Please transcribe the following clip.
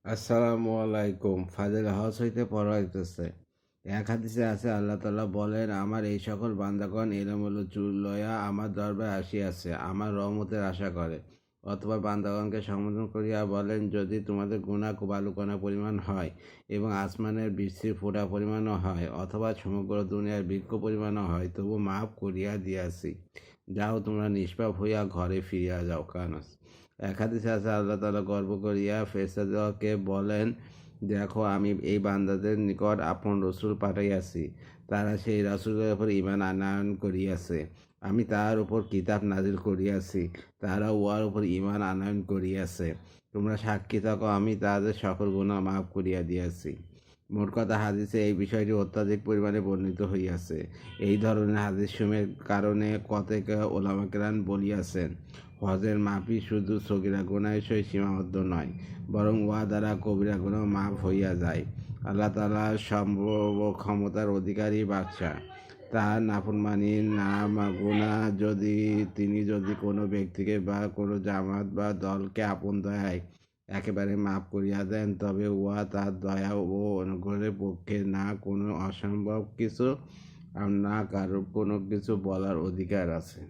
আসসালামু আলাইকুম। ফাজিল হজ হইতে পড়া হইতেছে। এক হাদিসে আছে, আল্লাহ তাআলা বলেন, আমার এই সকল বান্দাগণ এলোমেলো চুল লইয়া আমার দরবারে আসিয়াছে, আমার রহমতের আশা করে। অথবা বান্দাগণকে সম্বোধন করিয়া বলেন, যদি তোমাদের গুনাহ বালুকণা পরিমাণ হয় এবং আসমানের বৃষ্টির ফোঁটা পরিমাণও হয়, অথবা সমগ্র দুনিয়ার বৃক্ষ পরিমাণও হয়, তবু মাফ করিয়া দিয়াছি। যাও, তোমরা নিষ্পাপ হইয়া ঘরে ফিরিয়া যাও। কানাস। এক হাদিসে আছে, আল্লাহ তাআলা গর্ব করিয়া ফেরেশতাদেরকে বলেন, দেখো, আমি এই বান্দাদের নিকট আপন রসুল পাঠাইয়াছি, তারা সেই রাসূলের উপর ঈমান আনয়ন করিয়াছে। আমি তাহার উপর কিতাব নাজিল করিয়াছি, তাহারা উহার উপর ঈমান আনয়ন করিয়াছে। তোমরা সাক্ষী থাকো, আমি তাহাদের সকল গুনাহ মাফ করিয়া দিয়াছি। মোট কথা, হাদিসে এই বিষয়টি অত্যাধিক পরিমাণে বর্ণিত হইয়াছে। এই ধরনের হাদিসসমূহের কারণে কতেক ওলামা কেরাম বলিয়াছেন, হজের মাফই শুধু সগীরা গুনাহের সহিত সীমাবদ্ধ নয়, বরং উহা দ্বারা কবিরা গুনাহ মাফ হইয়া যায়। আল্লাহ তাআলা সম্ভব ক্ষমতার অধিকারী বাদশাহ। তাহার নাফরমানি গুনাহ তিনি যদি কোনো ব্যক্তিকে বা কোনো জামাত বা দলকে আপন দয়ায় একেবারে মাফ করিয়া দেন, তবে উহা তার দয়া ও অনুগ্রহের পক্ষে না কোনো অসম্ভব কিছু আর না কারো কোনো কিছু বলার অধিকার আছে।